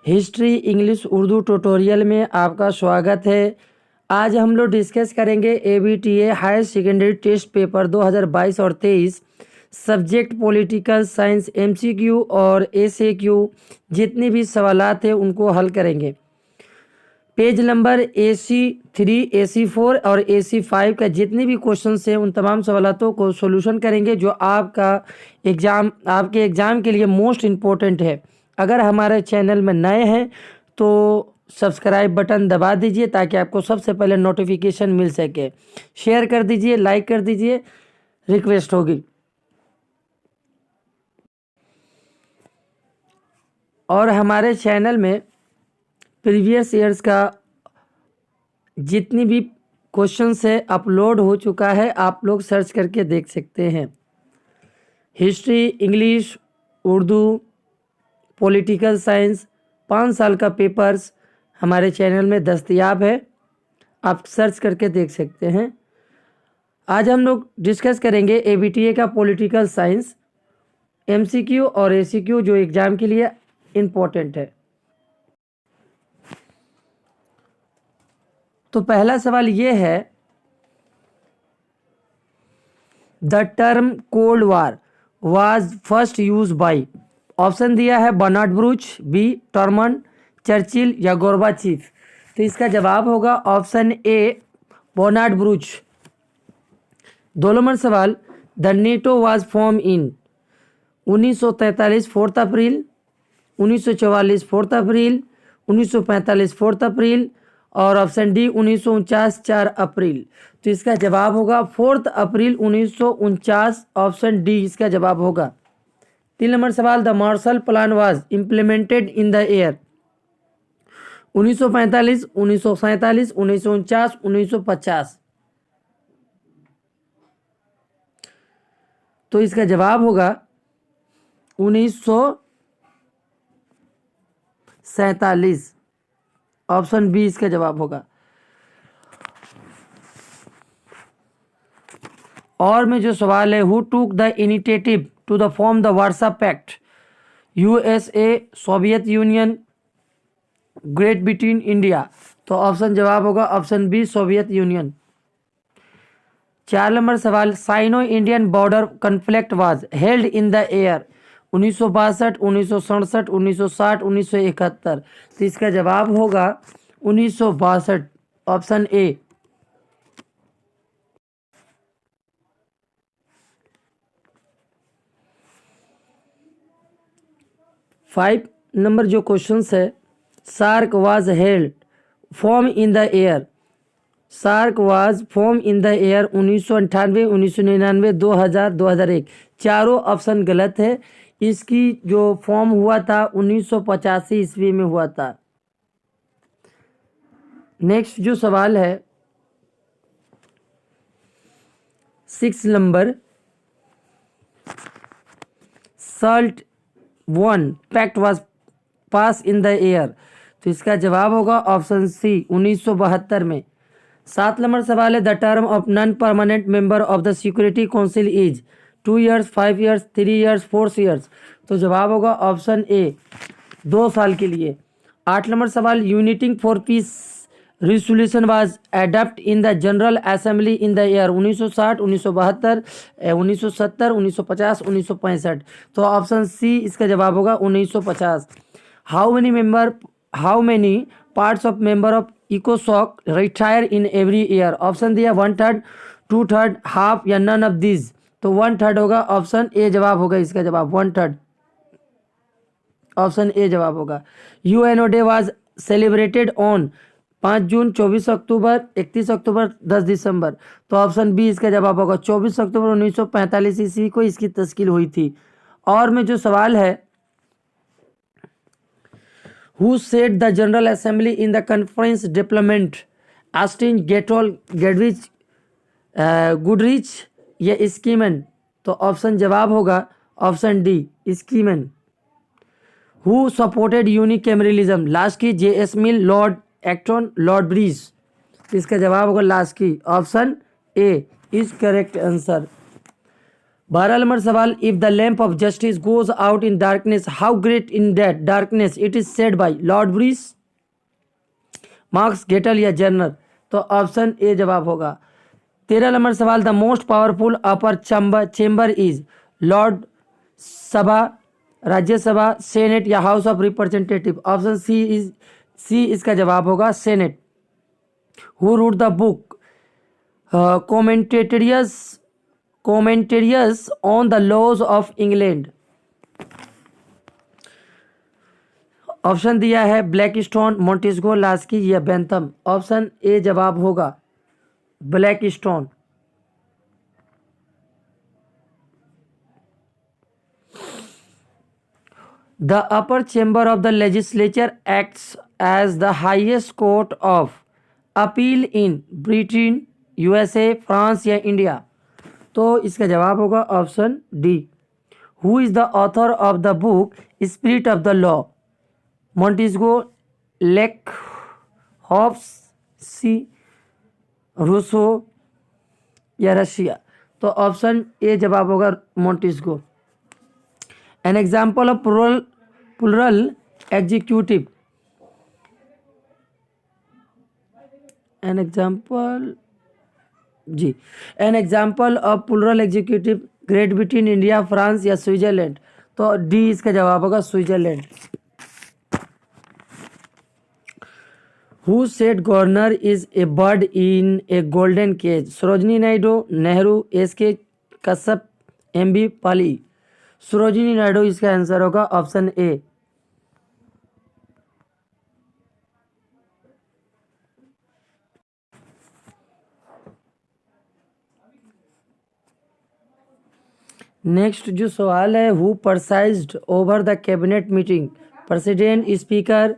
History English Urdu tutorial में आपका स्वागत है। आज हम लोग डिस्कस करेंगे ABTA higher secondary test paper 2022 और 23 सब्जेक्ट पॉलिटिकल साइंस MCQ और SAQ जितने भी सवालात हैं उनको हल करेंगे। पेज नंबर AC3 AC4 और AC5 का जितने भी क्वेश्चंस हैं उन तमाम सवालों को सॉल्यूशन करेंगे जो आपके एग्ज़ाम के लिए मोस्ट इम्पोर्टेंट है। अगर हमारे चैनल में नए हैं तो सब्सक्राइब बटन दबा दीजिए ताकि आपको सबसे पहले नोटिफिकेशन मिल सके। शेयर कर दीजिए, लाइक कर दीजिए, रिक्वेस्ट होगी। और हमारे चैनल में प्रीवियस ईयर्स का जितनी भी क्वेश्चंस है अपलोड हो चुका है, आप लोग सर्च करके देख सकते हैं। History English Urdu political science 5 साल का पेपर्स हमारे चैनल में दस्तयाब है, आप सर्च करके देख सकते हैं। आज हम लोग डिस्कस करेंगे ABTA का पॉलिटिकल साइंस MCQ और ACQ जो एग्ज़ाम के लिए इम्पोर्टेंट है। तो पहला सवाल ये है, the term cold war was first use by. Option दिया है Bernard Baruch, B Truman, Churchill या गोर्बाचेव। तो इसका जवाब होगा option A Bernard Baruch. 2 number सवाल, the NATO was form in 1943 4 April, 1944 4 April, 1945 4 April और ऑप्शन डी 1949 4 अप्रैल। तो इसका जवाब होगा 4 अप्रैल 1949, ऑप्शन डी इसका जवाब होगा। 3 नंबर सवाल, the Marshall plan was implemented in the year 1945 1947 1949 1950। तो इसका जवाब होगा 1947, ऑप्शन बी इसका जवाब होगा। और में जो सवाल है, who took the initiative to the form the Warsaw Pact, USA, Soviet Union, Great Britain, India. तो ऑप्शन जवाब होगा option B Soviet Union. 4 number सवाल, Sino Indian border conflict was held in the year 1962 1967 1960 1971। तो इसका जवाब होगा 1962, option A. 5 number जो questions है, SAARC was held form in the year, SAARC was form in the year 1998 1999 2000 2001। चारों option गलत है। इसकी जो फॉर्म हुआ था 1985 ईस्वी में हुआ था। नेक्स्ट जो सवाल है 6 नंबर, SALT 1 pact was pass in the year. तो इसका जवाब होगा ऑप्शन सी 1972 में। 7 नंबर सवाल है, the term of non permanent member of the security council is 2 years 5 years 3 years 4 years। तो जवाब होगा ऑप्शन ए 2 साल के लिए। 8 नंबर सवाल, uniting for peace resolution was adopt in the general assembly in the year 1960 1972 1970 1950 1965। तो ऑप्शन सी इसका जवाब होगा 1950। How many parts of member of इकोसॉक retire in every year. Option दिया 1/3 2/3 हाफ या नन ऑफ दिस। तो 1/3 होगा, ऑप्शन ए जवाब होगा इसका जवाब 1/3, ऑप्शन ए जवाब होगा। UNO day was celebrated on 5 जून 24 अक्टूबर 31 अक्टूबर 10 दिसंबर। तो ऑप्शन बी इसका जवाब होगा 24 अक्टूबर 1945 ईस्वी को इसकी तश्कील हुई थी। और में जो सवाल है, who set the general assembly in the conference डिप्लोमेंट ऑस्टिन गेटोल गेडरिच गुडरिच या स्कीमन। तो ऑप्शन जवाब होगा option D Schuman. Who supported unicameralism, Laski, JS Mill, Lord Acton, Lord Bryce. इसका जवाब होगा Laski, option A is correct answer. 12 number सवाल, if the lamp of justice goes out in darkness how great in that darkness it is said by Lord Bryce, Marx गेटल या जर्नर। तो option A जवाब होगा। 13 number सवाल, the most powerful upper chamber is Lok Sabha, Rajya Sabha, senate या house of representative. Option C इसका जवाब होगा senate. Who wrote the book commentaries on the laws of England. Option दिया है ब्लैक स्टोन, मोंटेस्क्यू, लास्की या बेंथम। ऑप्शन ए जवाब होगा Blackstone. The upper chamber of the legislature acts as the highest court of appeal in Britain, USA, France या India. तो इसका जवाब होगा option D. Who is the author of the book Spirit of the Law? Montesquieu, Locke, Hobbes, C, Rousseau या Russia. तो option A जवाब होगा Montesquieu. An example of plural executive, an example of plural executive, Great Britain, India, France या Switzerland. तो D इसका जवाब होगा Switzerland. Who said governor is a bird in a golden cage? Sarojini Naidu, Nehru, S K. Kashyap, M B. Pylee. Sarojini Naidu इसका answer होगा option A. Next जो सवाल है, who presided over the cabinet meeting? President, speaker,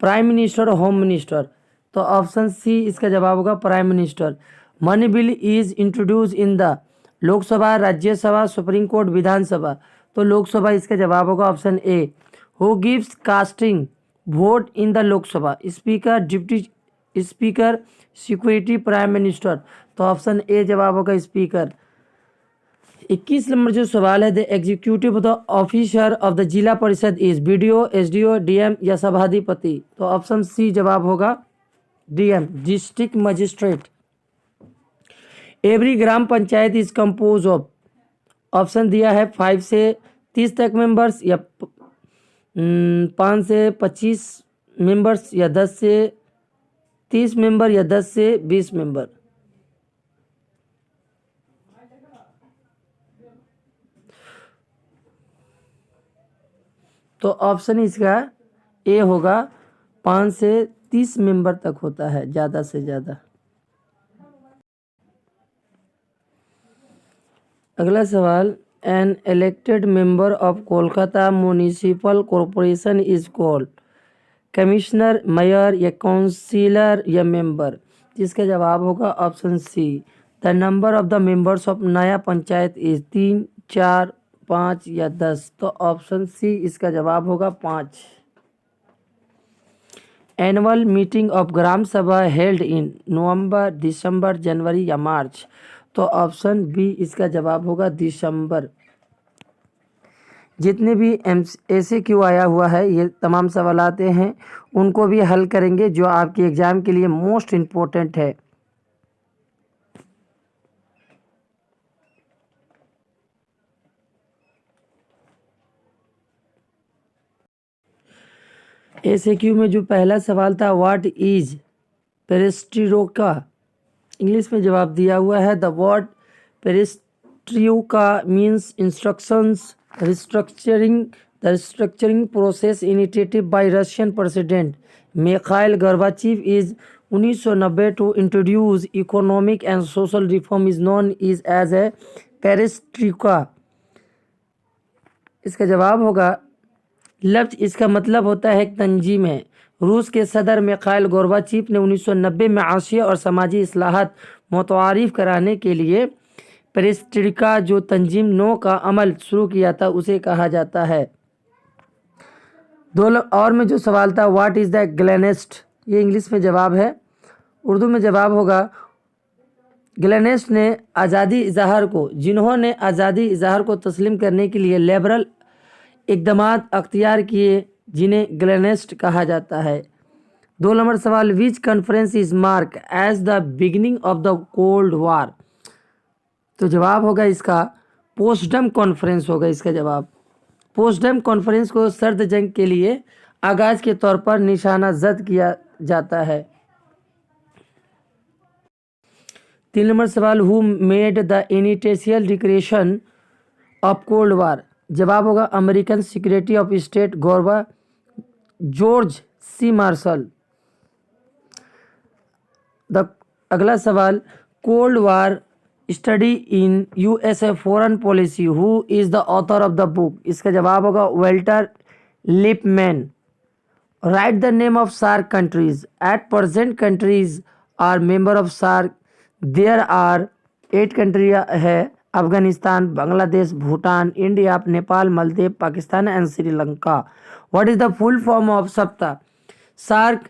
prime minister, home minister. तो ऑप्शन सी इसका जवाब होगा prime minister. Money bill is introduce in the Lok Sabha, Rajya Sabha, supreme court, Vidhan Sabha. तो लोकसभा इसका जवाब होगा option A. Who gives casting vote in the Lok Sabha? Speaker, deputy speaker, security, prime minister. तो option A जवाब होगा स्पीकर। 21 नंबर जो सवाल है, the executive the officer of the Zila Parishad is BDO, SDO, DM या सभाधिपति। तो ऑप्शन सी जवाब होगा DM, district magistrate. Every gram panchayat is compose of. Option दिया है 5 से 30 तक मेंबर्स या 5 से 25 मेंबर्स या 10 से 30 मेंबर या 10 से 20 मेंबर। तो ऑप्शन इसका ए होगा 5 से 30 मेंबर तक होता है, ज़्यादा से ज़्यादा। अगला सवाल, an elected member of Kolkata municipal corporation is called commissioner, mayor या काउंसिलर या मेंबर। जिसका जवाब होगा option C. The number of the members of नया पंचायत इज 3, 4, 5 या 10। तो ऑप्शन सी इसका जवाब होगा 5। एनुअल मीटिंग ऑफ ग्राम सभा हेल्ड इन नवंबर, दिसंबर, जनवरी या मार्च। तो ऑप्शन बी इसका जवाब होगा दिसंबर। जितने भी MCQ आया हुआ है, ये तमाम सवाल आते हैं, उनको भी हल करेंगे जो आपके एग्जाम के लिए मोस्ट इम्पोर्टेंट है। MCQ में जो पहला सवाल था, व्हाट इज पेरेस्ट्रोका? इंग्लिश में जवाब दिया हुआ है, the word perestroika means instructions restructuring process initiated by Russian President Mikhail Gorbachev is 1990 to introduce economic and social reform is known as a perestroika। इसका जवाब होगा लफ्ज, इसका मतलब होता है एक तंजीम है। रूस के सदर मिखाइल गोर्बाचेव ने 1990 में आशिया और समाजी इस्लाहात मुतआरिफ कराने के लिए पेरेस्ट्रोइका जो तंजीम नो का अमल शुरू किया था उसे कहा जाता है। और में जो सवाल था, व्हाट इज़ द ग्लेनेस्ट? ये इंग्लिश में जवाब है। उर्दू में जवाब होगा ग्लेनेस्ट ने आज़ादी इजहार को जिन्होंने आज़ादी इजहार को तस्लीम करने के लिए लिबरल इक़दामात अख्तियार किए जिन्हें ग्लेनेस्ट कहा जाता है। 2 नंबर सवाल, which conference is mark as the beginning of the cold war. तो जवाब होगा इसका पोस्टडम कॉन्फ्रेंस होगा इसका जवाब। पोस्टडम कॉन्फ्रेंस को सर्द जंग के लिए आगाज के तौर पर निशाना जद किया जाता है। 3 नंबर सवाल, who made the initial declaration of cold war. जवाब होगा American secretary of state George C Marshall. अगला सवाल, cold war study in USA foreign policy, who is the author of the book. इसका जवाब होगा Walter Lippmann. Write the name of SAARC countries. At present countries are member of SAARC. There are 8 country है, Afghanistan, Bangladesh, Bhutan, India, Nepal, Maldives, Pakistan and Sri Lanka. What is the full form of SAPTA. SAARC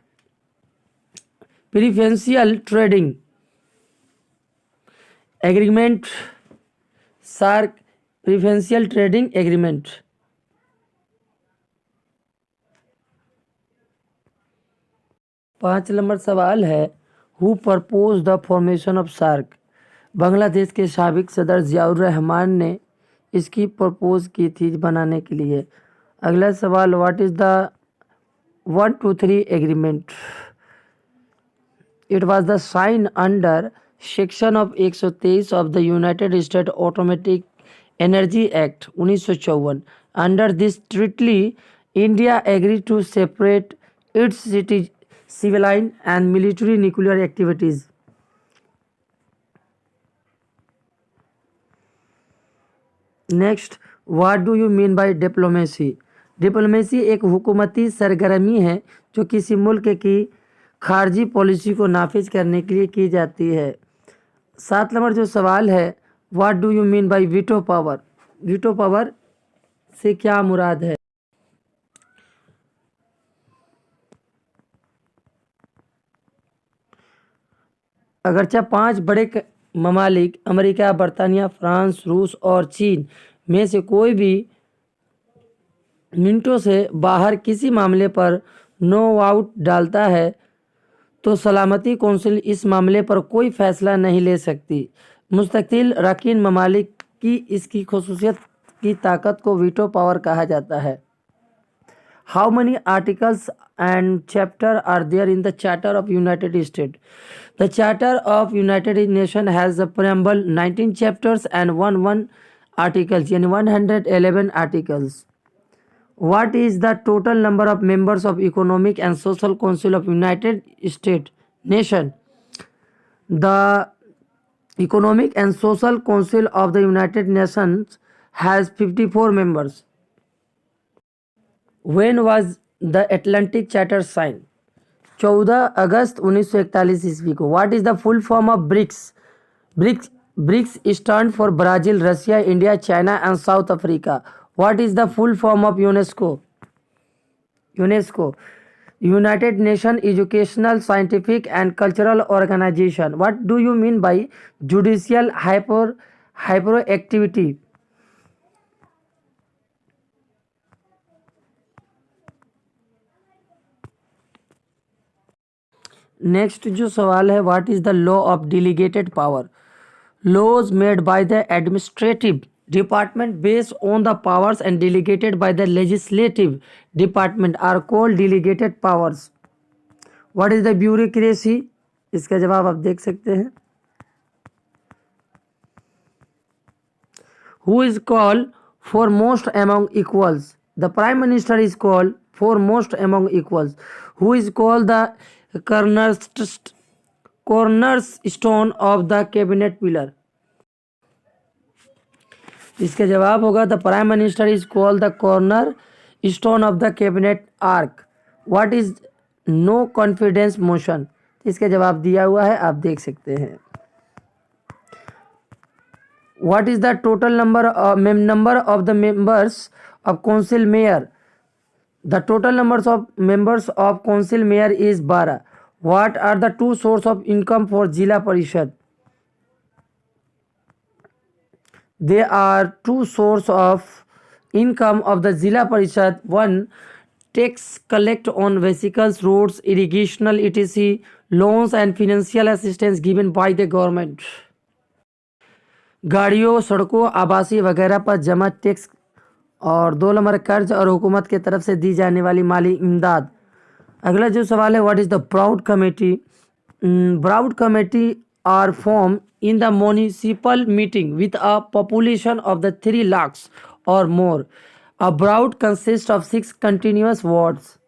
preferential trading agreement. SAARC preferential trading agreement. पाँच number सवाल है, who propose the formation of SAARC. Bangladesh के साबिक सदर जियाउर रहमान ने इसकी propose की थी बनाने के लिए। अगला सवाल, what is the 123 agreement. It was the sign under section of 123 of the United State automatic energy act 1954। Under this treaty India agree to separate its civil and military nuclear activities. Next, what do you mean by diplomacy? Diplomacy एक हुकूमती सरगर्मी है जो किसी मुल्क की खारजी policy को नाफिज करने के लिए की जाती है। 7 नंबर जो सवाल है, what do you mean by veto power. Veto power से क्या मुराद है। अगरचे 5 बड़े ममालिक अमेरिका, बरतानिया, फ्रांस, रूस और चीन में से कोई भी मिनटों से बाहर किसी मामले पर नो आउट डालता है तो सलामती कौंसिल इस मामले पर कोई फैसला नहीं ले सकती। मुस्तकिल रकीन ममालिक की इसकी खुसूसियत की ताकत को वीटो पावर कहा जाता है। How many articles and chapter are there in the Charter of United States? The Charter of United Nations has a preamble, 19 chapters and 1 articles, yani 111 articles. What is the total number of members of Economic and Social Council of United States Nation? The Economic and Social Council of the United Nations has 54 members. When was the Atlantic charter sign. 14 अगस्त 1941 ईस्वी को। What is the full form of BRICS. BRICS stand for Brazil, Russia, India, China and South Africa. What is the full form of UNESCO. United Nation educational, scientific and cultural organization. What do you mean by judicial hyper activity. Next जो सवाल है, what is the law of delegated power. Laws made by the administrative department based on the powers and delegated by the legislative department are called delegated powers. What is the bureaucracy. इसका जवाब आप देख सकते हैं। Who is called foremost among equals. The prime minister is called foremost among equals. Who is called the cornerstone of the cabinet pillar. इसका जवाब होगा the prime minister is called the cornerstone of the cabinet arch. What is no confidence motion. इसका जवाब दिया हुआ है, आप देख सकते हैं। What is the total number of the members of council mayor. The total numbers of members of council mayor is 12. What are the 2 sources of income for Zila Parishad. They are two source of income of the Zila Parishad. One, tax collect on vehicles, roads, irrigational etc, loans and financial assistance given by the government. गाड़ियों, सड़कों, आवासीय वगैरह पर जमा tax. और 2 number, कर्ज और हुकूमत की तरफ से दी जाने वाली माली इमदाद. अगला जो सवाल है, what is the broad committee. Broad committee are form in the municipal meeting with a population of the 3 lakhs or more. A Broud consists of 6 continuous wards.